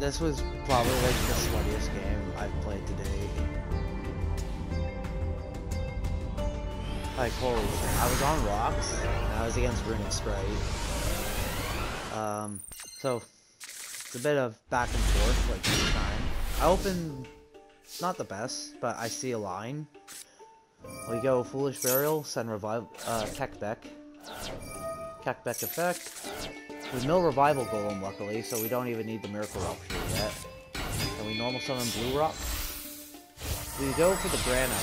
This was probably like the sweatiest game I've played to date. Like, holy shit. I was on rocks, and I was against Runick Spright. So, it's a bit of back and forth, like, each time. I open, not the best, but I see a line. We go Foolish Burial, send Revive, Kekbek effect. We mill Revival Golem, luckily, so we don't even need the Miracle Rupture yet. And we normal summon Blue Rock. We go for the Granite.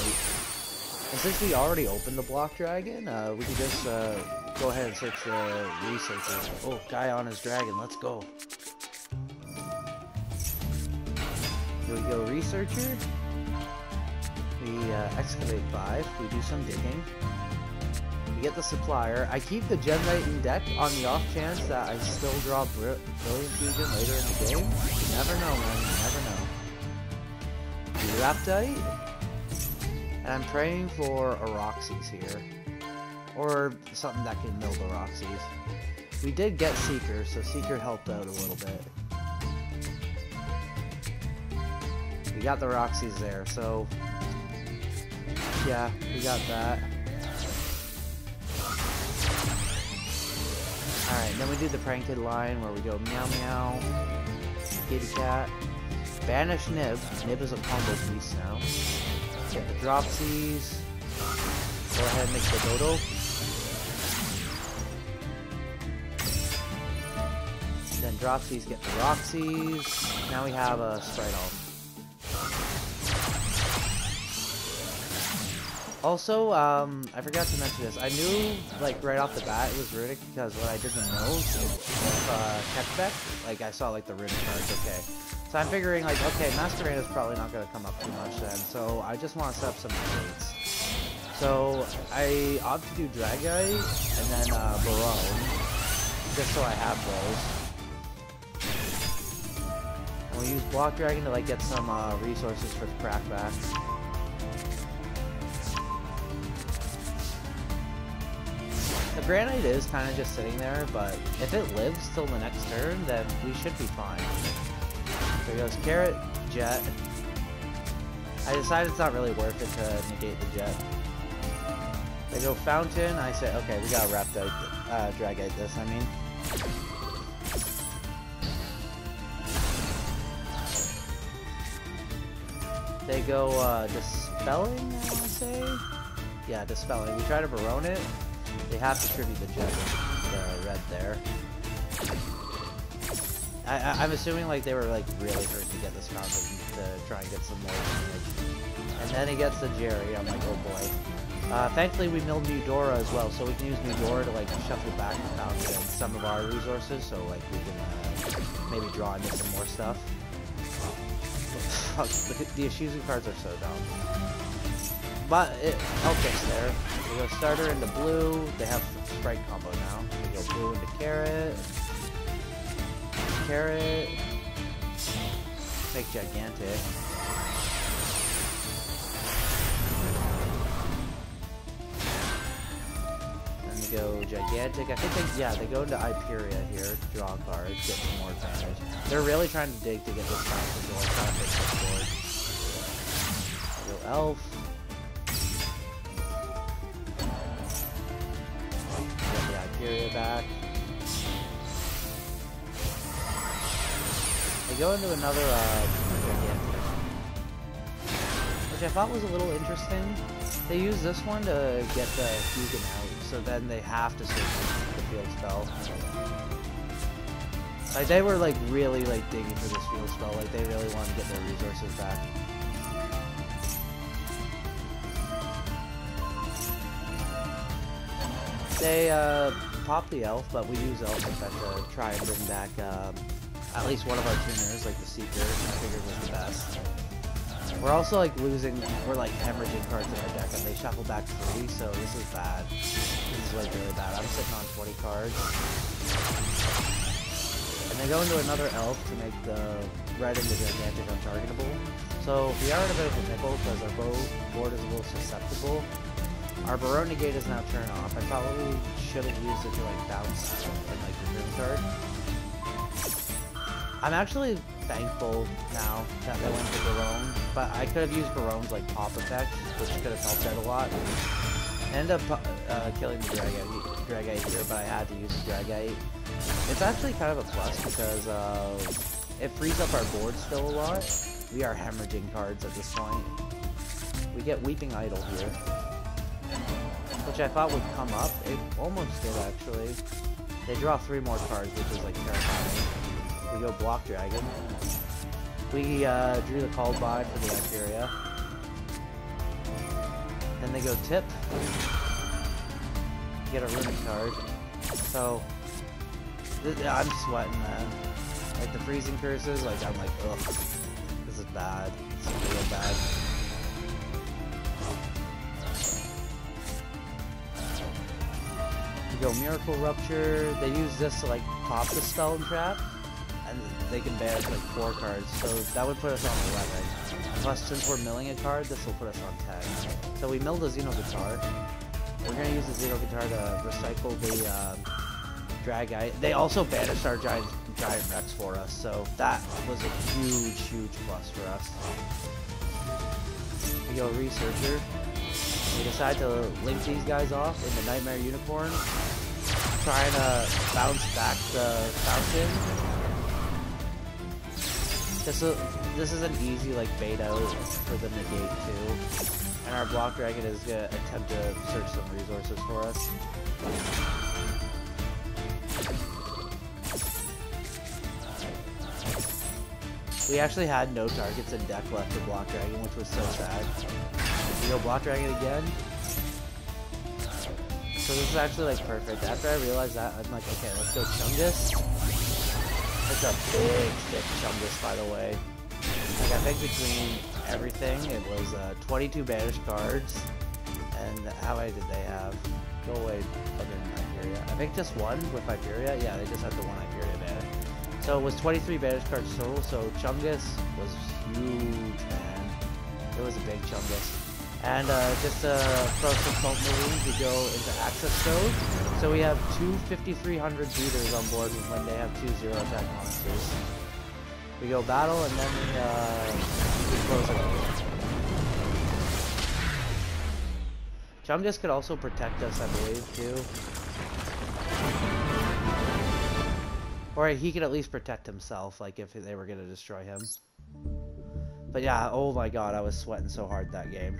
And since we already opened the Block Dragon, we can just go ahead and search the researchers. Oh, guy on his dragon, let's go. Here we go, Researcher. We excavate 5, we do some digging. We get the Supplier. I keep the Gem Knight in deck on the off chance that I still draw Brilliant Fusion later in the game. You never know, man, you never know. We Raptite. And I'm praying for a Roxy's here. Or something that can mill the Roxy's. We did get Seeker, so Seeker helped out a little bit. We got the Roxy's there, so... yeah, we got that. Alright, then we do the Pranked line where we go meow meow, kitty cat, banish Nib. Nib is a combo piece now. Get the Dropsies. Go ahead and make the Dodo. Then Dropsies get the Roxy's. Now we have a Spright off. Also, I forgot to mention this. I knew, like, right off the bat it was Runick because when I did the notes with Kekbek, like, I saw, like, the Runick cards, okay. So I'm figuring, like, okay, Masquerade is probably not going to come up too much then, so I just want to set up some debates. So I opt to do Dragite and then Barone, just so I have those. And we use Block Dragon to, like, get some resources for the Crackback. The Granite is kind of just sitting there, but if it lives till the next turn, then we should be fine. There goes Carrot, Jet. I decided it's not really worth it to negate the Jet. They go Fountain, I say, okay, we gotta Raptite, Dragite this, I mean. They go, Dispelling, I wanna say? Yeah, Dispelling. We try to Barone it. They have to tribute the Jet with the red there. I'm assuming like they were like really hurt to get this Fountain to try and get some more damage. And then he gets the Jerry. I'm like, oh boy. Thankfully we milled Nudora as well, so we can use Nudora to like shuffle back the Fountain and some of our resources, so like we can maybe draw into some more stuff. The Ishizu cards are so dumb. But it helps us there. We go Starter into Blue. They have Spright combo now. We go Blue into Carrot. Carrot. Make Gigantic. Then we go Gigantic. I think they go into Hyperia here. Draw cards. Get some more damage. They're really trying to dig to get this down the door. Trying to fix this board. Go Elf. Hyperia back. They go into another Gigantic, which I thought was a little interesting. They use this one to get the Fusion out, so then they have to switch to the field spell. Like they were like really like digging for this field spell, like they really wanted to get their resources back. They pop the Elf, but we use Elf effect to try and bring back at least one of our tuners, like the Seeker, I figured was the best. We're also like we're like hemorrhaging cards in our deck, and they shuffle back 3, so this is bad. This is like really bad. I'm sitting on 20 cards. And they go into another Elf to make the red and the Gigantic untargetable. So we are in a bit of a pickle because our board is a little susceptible. Our Barone Negate is now turned off. I probably should have used it to like bounce and like the Dream card. I'm actually thankful now that they went to Barone. But I could have used Barone's like pop effect, which could have helped out a lot. I ended up killing the Dragite here, but I had to use the Dragite. It's actually kind of a plus because it frees up our board still a lot. We are hemorrhaging cards at this point. We get Weeping Idol here, which I thought would come up. It almost did actually. They draw 3 more cards, which is like terrifying. We go Block Dragon. We drew the Called By for the Iberia. Then they go Tip. Get a Runick card. So I'm sweating, man. Like the freezing curses, like I'm like, ugh, this is bad. This is real bad. We go Miracle Rupture. They use this to like pop the spell and trap, and they can banish like 4 cards. So that would put us on 11. Plus, since we're milling a card, this will put us on 10. So we milled a Xeno Guitar. We're gonna use the Xeno Guitar to recycle the Dragite. They also banished our Giant Rex for us, so that was a huge plus for us. We go Researcher. We decide to link these guys off in the Nightmare Unicorn, trying to bounce back the Fountain. This is an easy like bait out for the negate too, and our Block Dragon is gonna attempt to search some resources for us. We actually had no targets in deck left for Block Dragon, which was so sad. We go Block Dragon again. So this is actually like perfect. After I realized that, I'm like, okay, let's go Chungus. It's a big, thick Chungus, by the way. Like I think between everything, it was 22 banished cards. And how many did they have? Go away other than Iberia. I think just one with Iberia. Yeah, they just had the one Iberia banished. So it was 23 banished cards total, so Chungus was huge, man. It was a big Chungus. And just to throw some salt in the wound, we go into Access Code. So we have 2 5300 beaters on board when they have 2 0 attack monsters. We go battle, and then we close it out. Chungus could also protect us, I believe, too. Or he could at least protect himself, like if they were going to destroy him. But yeah, oh my god, I was sweating so hard that game.